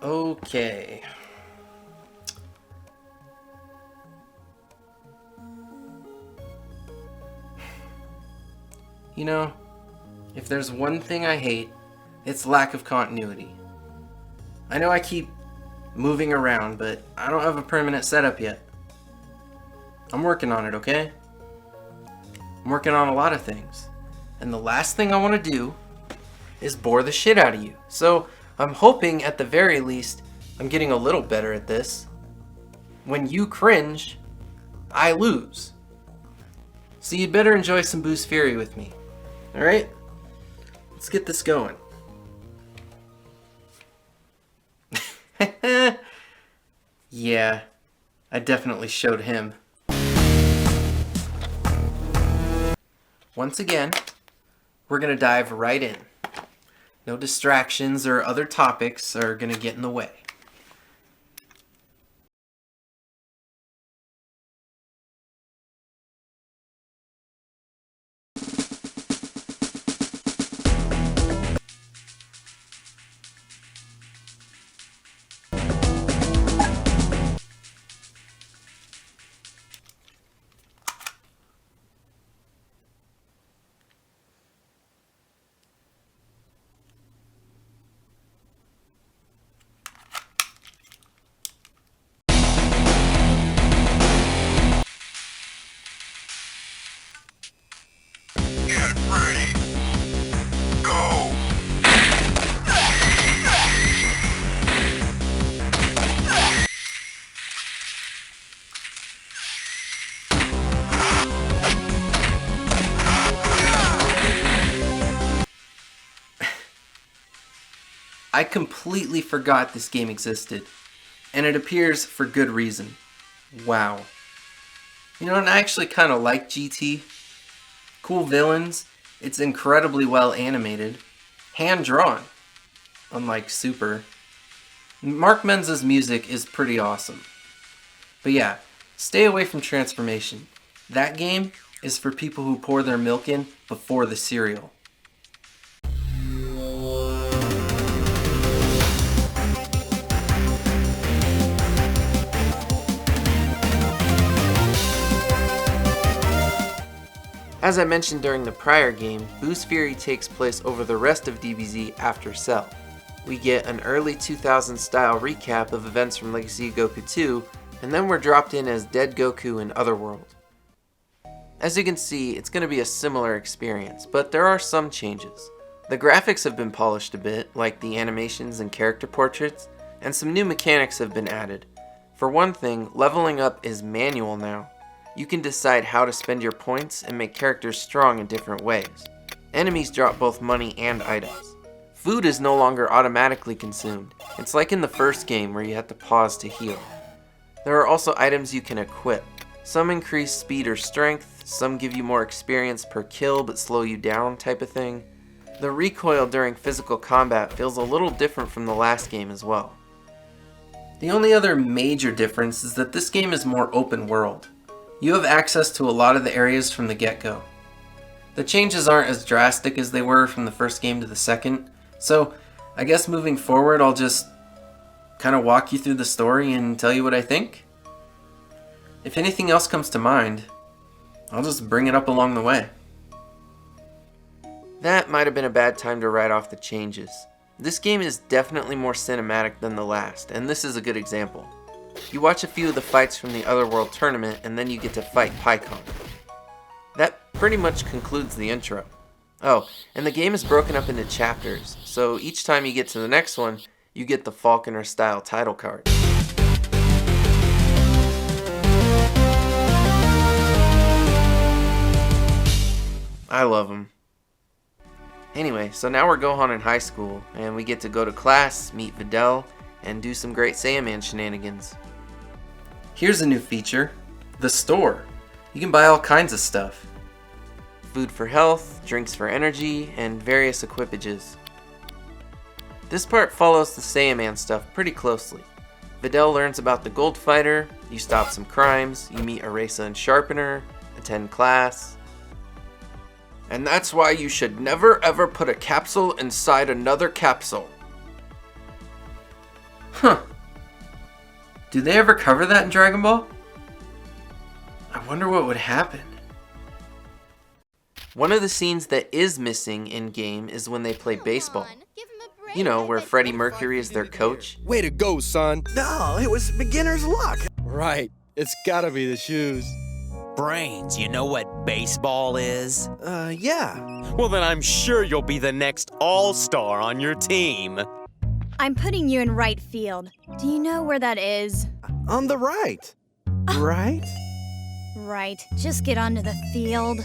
Okay. You know, if there's one thing I hate, it's lack of continuity. I know I keep moving around, but I don't have a permanent setup yet. I'm working on it, okay? I'm working on a lot of things. And the last thing I want to do is bore the shit out of you. So I'm hoping at the very least I'm getting a little better at this. When you cringe, I lose. So you'd better enjoy some Boost Fury with me. Alright? Let's get this going. Yeah, I definitely showed him. Once again, we're going to dive right in. No distractions or other topics are going to get in the way. Get ready. Go. I completely forgot this game existed, and it appears for good reason. Wow. You know, and I actually kind of like GT. Cool villains, it's incredibly well animated, hand-drawn, unlike Super. Mark Menza's music is pretty awesome. But yeah, stay away from Transformation. That game is for people who pour their milk in before the cereal. As I mentioned during the prior game, Boost Fury takes place over the rest of DBZ after Cell. We get an early 2000s style recap of events from Legacy of Goku 2, and then we're dropped in as Dead Goku in Otherworld. As you can see, it's going to be a similar experience, but there are some changes. The graphics have been polished a bit, like the animations and character portraits, and some new mechanics have been added. For one thing, leveling up is manual now. You can decide how to spend your points and make characters strong in different ways. Enemies drop both money and items. Food is no longer automatically consumed. It's like in the first game where you have to pause to heal. There are also items you can equip. Some increase speed or strength, some give you more experience per kill but slow you down type of thing. The recoil during physical combat feels a little different from the last game as well. The only other major difference is that this game is more open world. You have access to a lot of the areas from the get-go. The changes aren't as drastic as they were from the first game to the second, so I guess moving forward I'll just kind of walk you through the story and tell you what I think. If anything else comes to mind, I'll just bring it up along the way. That might have been a bad time to write off the changes. This game is definitely more cinematic than the last, and this is a good example. You watch a few of the fights from the Otherworld tournament, and then you get to fight Pycon. That pretty much concludes the intro. Oh, and the game is broken up into chapters, so each time you get to the next one, you get the Falconer style title card. I love them. Anyway, so now we're Gohan in high school, and we get to go to class, meet Videl, and do some great Saiyaman shenanigans. Here's a new feature, the store. You can buy all kinds of stuff. Food for health, drinks for energy, and various equipages. This part follows the Saiyaman stuff pretty closely. Videl learns about the Gold Fighter, you stop some crimes, you meet Erasa and Sharpener, attend class. And that's why you should never ever put a capsule inside another capsule. Huh. Do they ever cover that in Dragon Ball? I wonder what would happen. One of the scenes that is missing in-game is when they play baseball. You know, where Freddie Mercury is their coach. Way to go, son. No, it was beginner's luck. Right. It's gotta be the shoes. Brains, you know what baseball is? Yeah. Well, then I'm sure you'll be the next all-star on your team. I'm putting you in right field. Do you know where that is? On the right. Right? Right. Just get onto the field.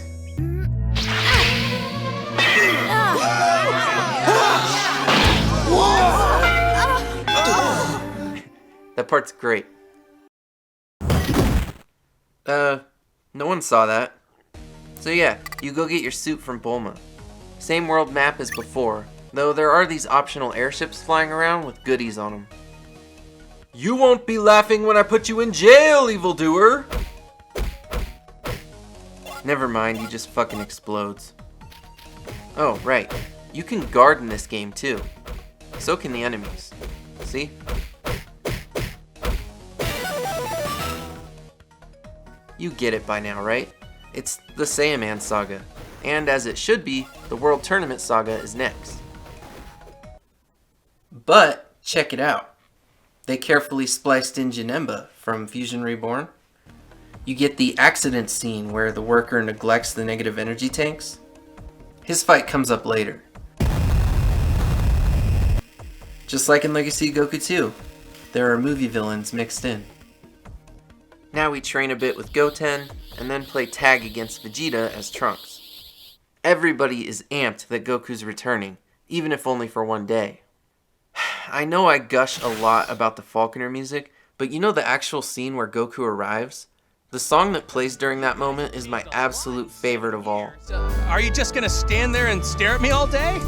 That part's great. No one saw that. So yeah, you go get your suit from Bulma. Same world map as before, though there are these optional airships flying around with goodies on them. You won't be laughing when I put you in jail, evildoer! Never mind, he just fucking explodes. Oh, right. You can guard in this game too. So can the enemies. See? You get it by now, right? It's the Saiyaman Saga. And as it should be, the World Tournament Saga is next. But, check it out. They carefully spliced in Janemba from Fusion Reborn. You get the accident scene where the worker neglects the negative energy tanks. His fight comes up later. Just like in Legacy Goku 2, there are movie villains mixed in. Now we train a bit with Goten, and then play tag against Vegeta as Trunks. Everybody is amped that Goku's returning, even if only for one day. I know I gush a lot about the Falconer music, but you know the actual scene where Goku arrives? The song that plays during that moment is my absolute favorite of all. Are you just gonna stand there and stare at me all day?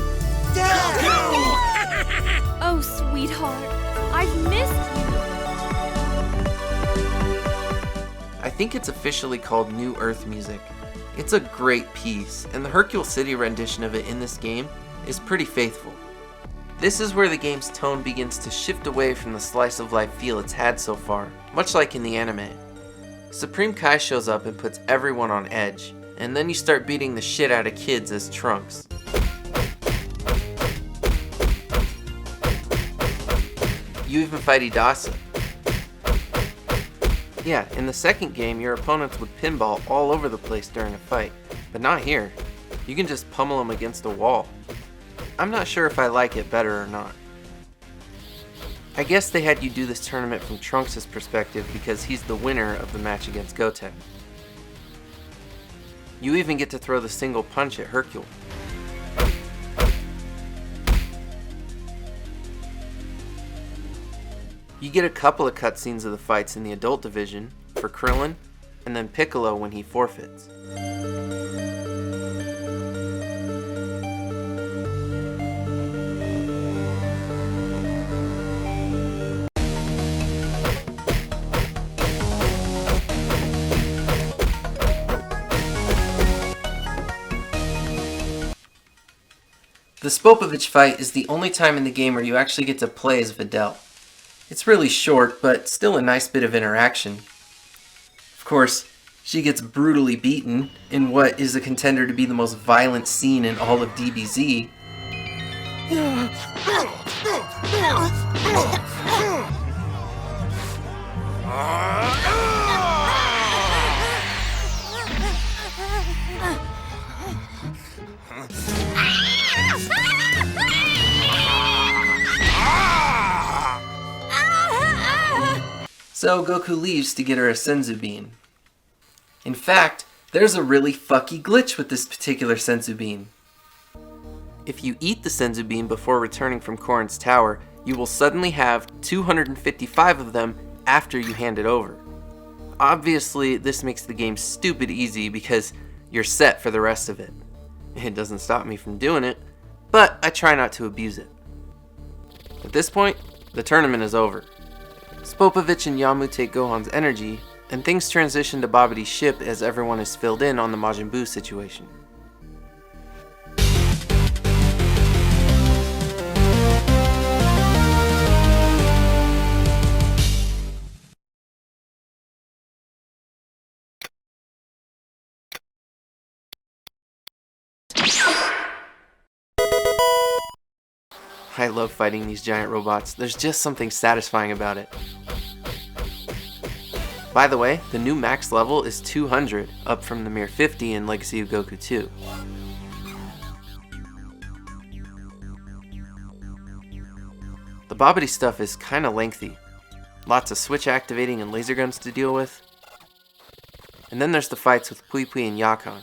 Oh, sweetheart, I've missed you. I think it's officially called New Earth music. It's a great piece, and the Hercule City rendition of it in this game is pretty faithful. This is where the game's tone begins to shift away from the slice of life feel it's had so far, much like in the anime. Supreme Kai shows up and puts everyone on edge, and then you start beating the shit out of kids as Trunks. You even fight Idasa. Yeah, in the second game, your opponents would pinball all over the place during a fight, but not here. You can just pummel them against a wall. I'm not sure if I like it better or not. I guess they had you do this tournament from Trunks' perspective because he's the winner of the match against Goten. You even get to throw the single punch at Hercule. You get a couple of cutscenes of the fights in the adult division for Krillin, and then Piccolo when he forfeits. The Spopovich fight is the only time in the game where you actually get to play as Videl. It's really short, but still a nice bit of interaction. Of course, she gets brutally beaten in what is a contender to be the most violent scene in all of DBZ. So Goku leaves to get her a Senzu Bean. In fact, there's a really fucky glitch with this particular Senzu Bean. If you eat the Senzu Bean before returning from Korin's tower, you will suddenly have 255 of them after you hand it over. Obviously, this makes the game stupid easy because you're set for the rest of it. It doesn't stop me from doing it, but I try not to abuse it. At this point, the tournament is over. Spopovich and Yamu take Gohan's energy, and things transition to Babidi's ship as everyone is filled in on the Majin Buu situation. I love fighting these giant robots. There's just something satisfying about it. By the way, the new max level is 200, up from the mere 50 in Legacy of Goku 2. The Babidi stuff is kinda lengthy. Lots of switch activating and laser guns to deal with. And then there's the fights with Pui Pui and Yakon.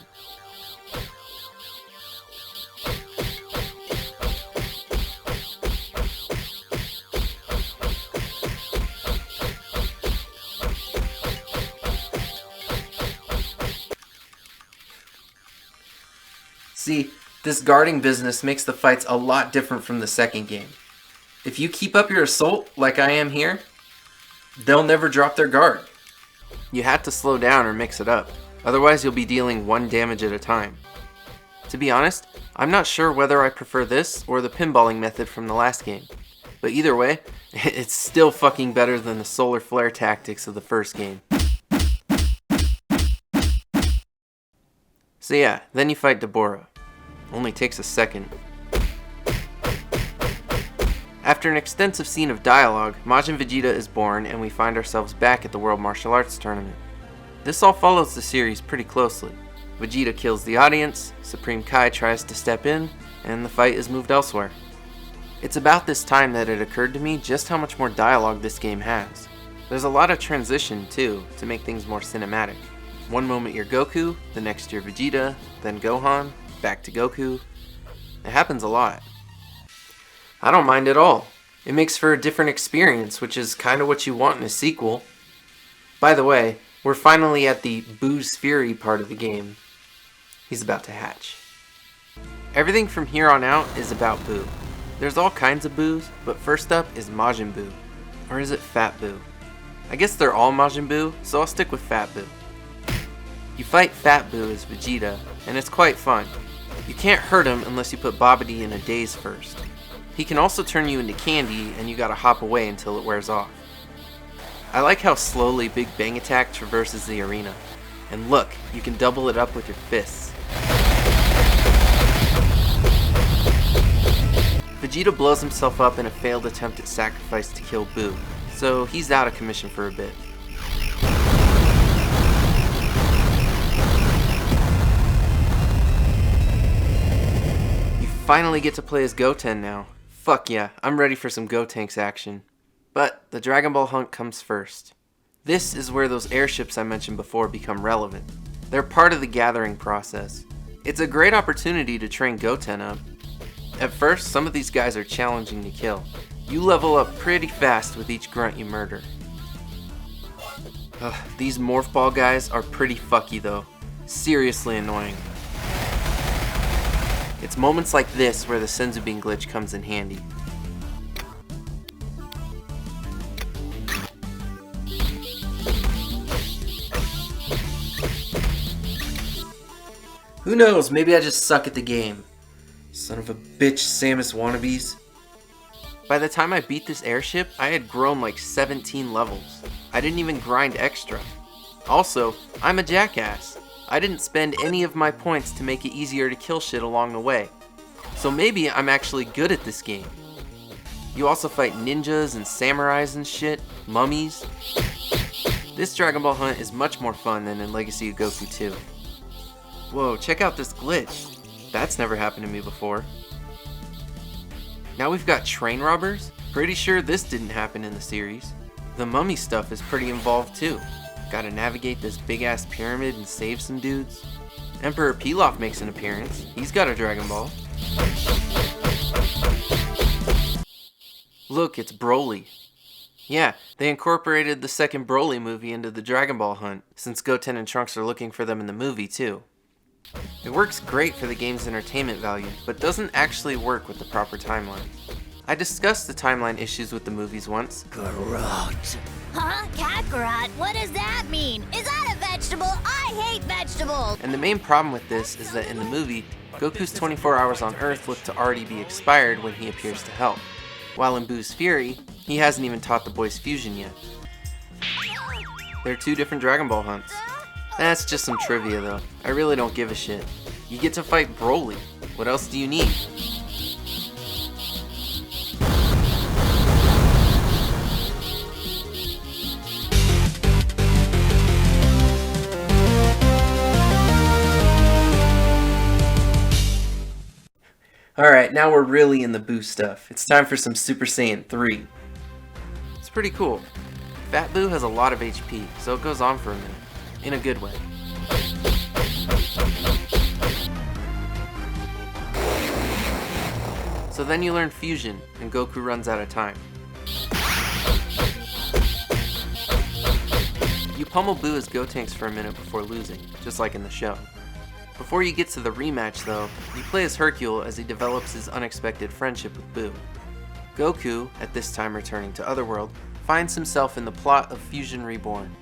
See, this guarding business makes the fights a lot different from the second game. If you keep up your assault, like I am here, they'll never drop their guard. You have to slow down or mix it up, otherwise you'll be dealing 1 damage at a time. To be honest, I'm not sure whether I prefer this or the pinballing method from the last game, but either way, it's still fucking better than the solar flare tactics of the first game. So yeah, then you fight Deborah. Only takes a second. After an extensive scene of dialogue, Majin Vegeta is born and we find ourselves back at the World Martial Arts Tournament. This all follows the series pretty closely. Vegeta kills the audience, Supreme Kai tries to step in, and the fight is moved elsewhere. It's about this time that it occurred to me just how much more dialogue this game has. There's a lot of transition too, to make things more cinematic. One moment you're Goku, the next you're Vegeta, then Gohan, back to Goku. It happens a lot. I don't mind at all. It makes for a different experience, which is kind of what you want in a sequel. By the way, we're finally at the Boo's Fury part of the game. He's about to hatch. Everything from here on out is about Boo. There's all kinds of Boos, but first up is Majin Buu. Or is it Fat Boo? I guess they're all Majin Buu, so I'll stick with Fat Boo. You fight Fat Boo as Vegeta, and it's quite fun. You can't hurt him unless you put Babidi in a daze first. He can also turn you into candy, and you gotta hop away until it wears off. I like how slowly Big Bang Attack traverses the arena. And look, you can double it up with your fists. Vegeta blows himself up in a failed attempt at sacrifice to kill Boo, so he's out of commission for a bit. You finally get to play as Goten now. Fuck yeah, I'm ready for some Gotenks action. But the Dragon Ball hunt comes first. This is where those airships I mentioned before become relevant. They're part of the gathering process. It's a great opportunity to train Goten up. At first, some of these guys are challenging to kill. You level up pretty fast with each grunt you murder. These Morph Ball guys are pretty fucky though. Seriously annoying. It's moments like this where the Senzu Bean glitch comes in handy. Who knows, maybe I just suck at the game. Son of a bitch, Samus wannabes. By the time I beat this airship, I had grown like 17 levels. I didn't even grind extra. Also, I'm a jackass. I didn't spend any of my points to make it easier to kill shit along the way. So maybe I'm actually good at this game. You also fight ninjas and samurais and shit, mummies. This Dragon Ball hunt is much more fun than in Legacy of Goku 2. Whoa, check out this glitch. That's never happened to me before. Now we've got train robbers? Pretty sure this didn't happen in the series. The mummy stuff is pretty involved too. Gotta navigate this big ass pyramid and save some dudes. Emperor Pilaf makes an appearance. He's got a Dragon Ball. Look, it's Broly. Yeah, they incorporated the second Broly movie into the Dragon Ball hunt, since Goten and Trunks are looking for them in the movie too. It works great for the game's entertainment value, but doesn't actually work with the proper timeline. I discussed the timeline issues with the movies once. Huh? Kakarot? What does that mean? Is that a vegetable? I hate vegetables! And the main problem with this is that in the movie, Goku's 24 hours on Earth look to already be expired when he appears to help. While in Boo's Fury, he hasn't even taught the boys fusion yet. They're two different Dragon Ball hunts. That's just some trivia though. I really don't give a shit. You get to fight Broly. What else do you need? Alright, now we're really in the Boo stuff. It's time for some Super Saiyan 3. It's pretty cool. Fat Boo has a lot of HP, so it goes on for a minute. In a good way. So then you learn Fusion, and Goku runs out of time. You pummel Boo as Gotenks for a minute before losing, just like in the show. Before you get to the rematch though, you play as Hercule as he develops his unexpected friendship with Boo. Goku, at this time returning to Otherworld, finds himself in the plot of Fusion Reborn.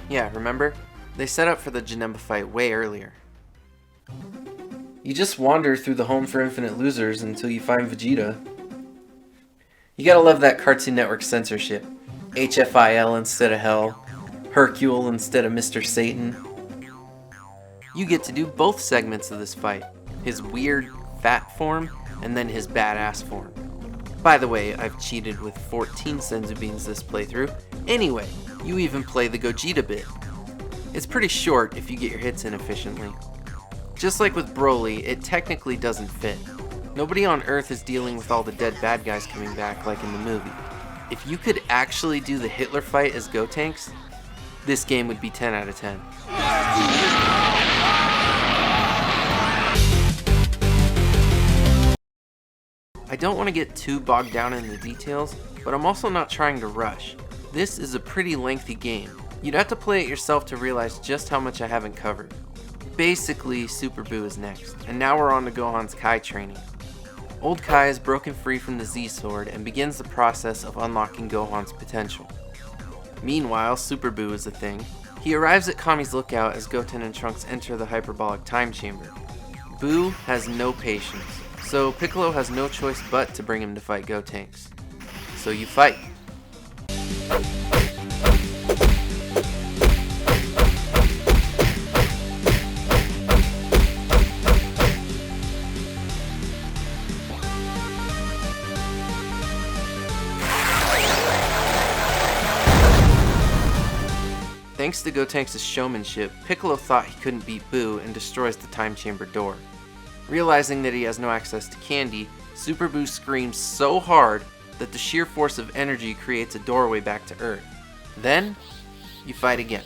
Yeah, remember? They set up for the Janemba fight way earlier. You just wander through the Home for Infinite Losers until you find Vegeta. You gotta love that Cartoon Network censorship. HFIL instead of Hell, Hercule instead of Mr. Satan. You get to do both segments of this fight. His weird, fat form, and then his badass form. By the way, I've cheated with 14 Senzu Beans this playthrough. Anyway, you even play the Gogeta bit. It's pretty short if you get your hits in efficiently. Just like with Broly, it technically doesn't fit. Nobody on Earth is dealing with all the dead bad guys coming back like in the movie. If you could actually do the Hitler fight as Gotenks, this game would be 10 out of 10. I don't want to get too bogged down in the details, but I'm also not trying to rush. This is a pretty lengthy game. You'd have to play it yourself to realize just how much I haven't covered. Basically, Super Boo is next, and now we're on to Gohan's Kai training. Old Kai is broken free from the Z-Sword and begins the process of unlocking Gohan's potential. Meanwhile, Super Boo is a thing. He arrives at Kami's lookout as Goten and Trunks enter the hyperbolic time chamber. Boo has no patience, so Piccolo has no choice but to bring him to fight Gotenks. So you fight. Thanks to Gotenks' showmanship, Piccolo thought he couldn't beat Boo and destroys the time chamber door. Realizing that he has no access to candy, Super Boo screams so hard that the sheer force of energy creates a doorway back to Earth. Then, you fight again.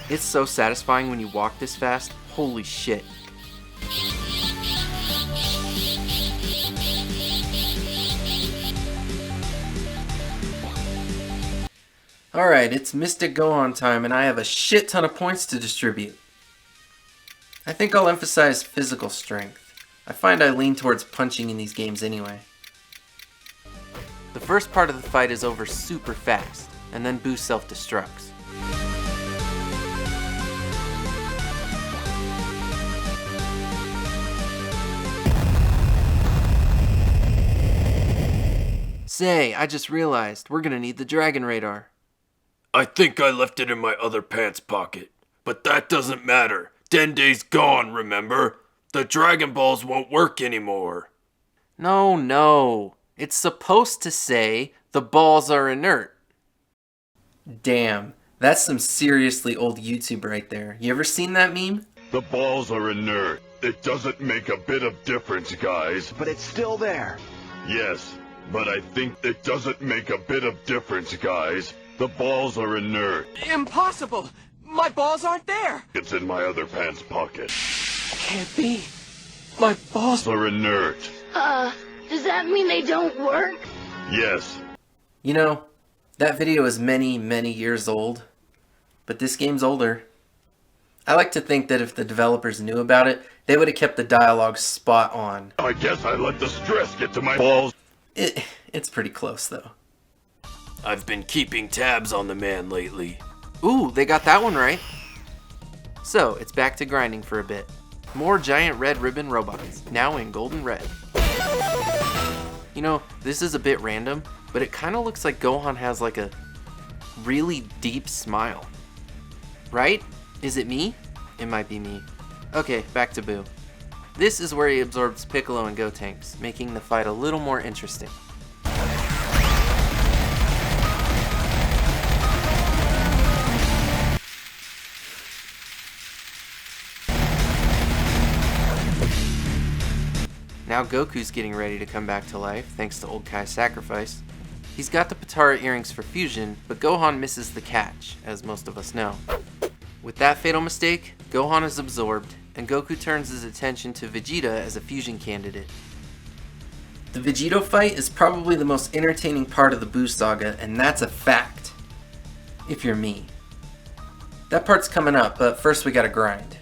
It's so satisfying when you walk this fast, holy shit. Alright, it's Mystic Gohan time and I have a shit ton of points to distribute. I think I'll emphasize physical strength. I find I lean towards punching in these games anyway. The first part of the fight is over super fast, and then Boo self-destructs. Say, I just realized, we're gonna need the Dragon Radar. I think I left it in my other pants pocket. But that doesn't matter. Dende's gone, remember? The Dragon Balls won't work anymore. No. It's supposed to say the balls are inert. Damn, that's some seriously old YouTube right there. You ever seen that meme? The balls are inert. It doesn't make a bit of difference, guys. But it's still there. Yes, but I think it doesn't make a bit of difference, guys. The balls are inert. Impossible! My balls aren't there! It's in my other pants pocket. Can't be. My balls Are inert. Does that mean they don't work? Yes. You know, that video is many, many years old, but this game's older. I like to think that if the developers knew about it, they would have kept the dialogue spot on. I guess I let the stress get to my balls. It's pretty close though. I've been keeping tabs on the man lately. Ooh, they got that one right. So, it's back to grinding for a bit. More giant red ribbon robots, now in golden red. You know, this is a bit random, but it kind of looks like Gohan has like a really deep smile. Right? Is it me? It might be me. Okay, back to Boo. This is where he absorbs Piccolo and Gotenks, making the fight a little more interesting. Now Goku's getting ready to come back to life, thanks to Old Kai's sacrifice. He's got the Potara earrings for fusion, but Gohan misses the catch, as most of us know. With that fatal mistake, Gohan is absorbed, and Goku turns his attention to Vegeta as a fusion candidate. The Vegito fight is probably the most entertaining part of the Buu saga, and that's a fact. If you're me. That part's coming up, but first we gotta grind.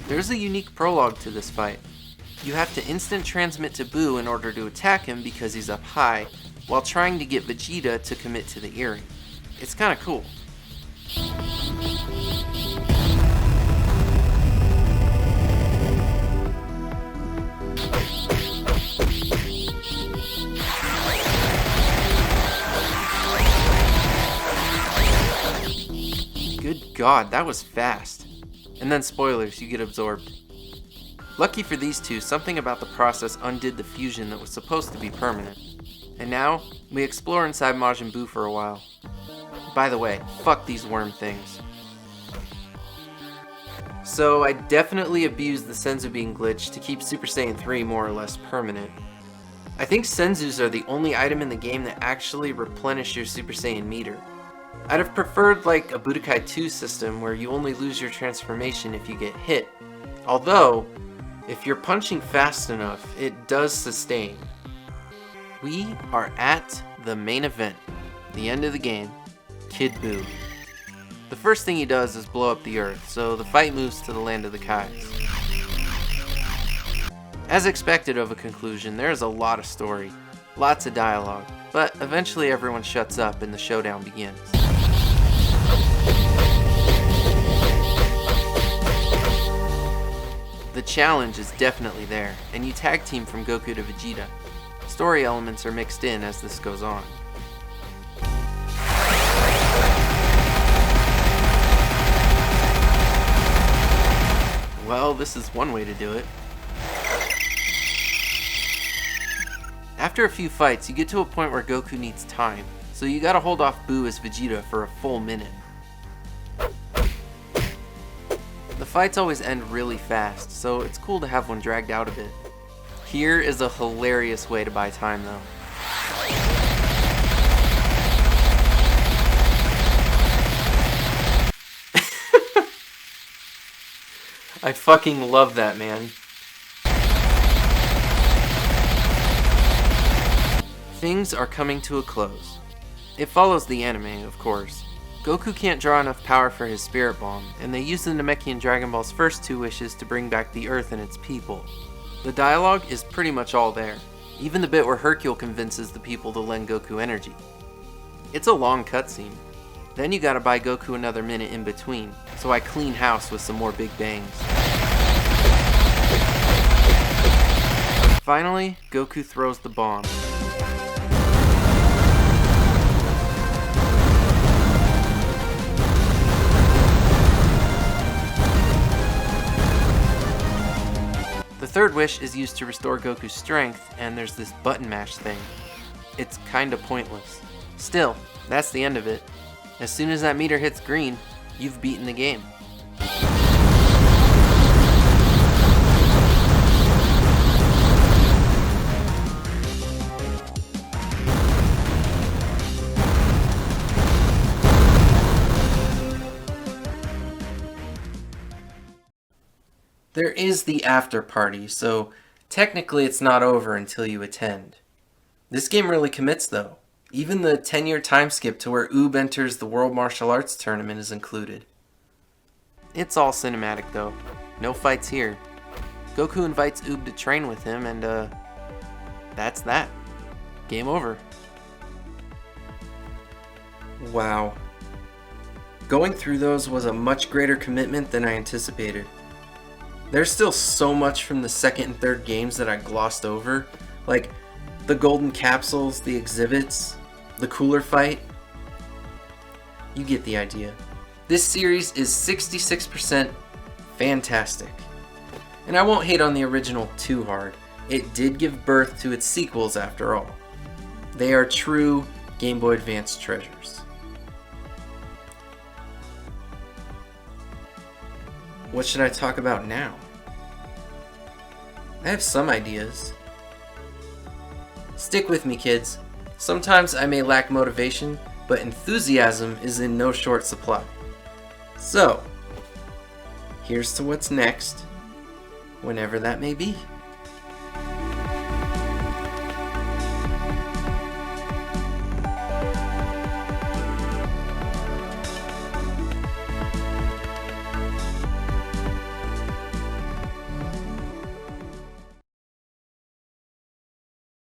There's a unique prologue to this fight. You have to instant transmit to Buu in order to attack him because he's up high, while trying to get Vegeta to commit to the earring. It's kinda cool. Good God, that was fast. And then spoilers, you get absorbed. Lucky for these two, something about the process undid the fusion that was supposed to be permanent. And now, we explore inside Majin Buu for a while. By the way, fuck these worm things. So I definitely abused the Senzu being glitch to keep Super Saiyan 3 more or less permanent. I think Senzus are the only item in the game that actually replenish your Super Saiyan meter. I'd have preferred like a Budokai 2 system where you only lose your transformation if you get hit. Although, if you're punching fast enough, it does sustain. We are at the main event, the end of the game, Kid Buu. The first thing he does is blow up the earth, so the fight moves to the land of the Kais. As expected of a conclusion, there is a lot of story, lots of dialogue, but eventually everyone shuts up and the showdown begins. The challenge is definitely there, and you tag team from Goku to Vegeta. Story elements are mixed in as this goes on. Well, this is one way to do it. After a few fights, you get to a point where Goku needs time, so you gotta hold off Buu as Vegeta for a full minute. The fights always end really fast, so it's cool to have one dragged out a bit. Here is a hilarious way to buy time though. I fucking love that, man. Things are coming to a close. It follows the anime, of course. Goku can't draw enough power for his Spirit Bomb, and they use the Namekian Dragon Ball's first two wishes to bring back the Earth and its people. The dialogue is pretty much all there, even the bit where Hercule convinces the people to lend Goku energy. It's a long cutscene. Then you gotta buy Goku another minute in between, so I clean house with some more big bangs. Finally, Goku throws the bomb. The third wish is used to restore Goku's strength, and there's this button mash thing. It's kinda pointless. Still, that's the end of it. As soon as that meter hits green, you've beaten the game. There is the after party, so technically it's not over until you attend. This game really commits though. Even the 10-year time skip to where Oob enters the World Martial Arts Tournament is included. It's all cinematic though. No fights here. Goku invites Oob to train with him and that's that. Game over. Wow. Going through those was a much greater commitment than I anticipated. There's still so much from the second and third games that I glossed over, like the golden capsules, the exhibits, the cooler fight. You get the idea. This series is 66% fantastic. And I won't hate on the original too hard. It did give birth to its sequels after all. They are true Game Boy Advance treasures. What should I talk about now? I have some ideas. Stick with me, kids. Sometimes I may lack motivation, but enthusiasm is in no short supply. So, here's to what's next, whenever that may be.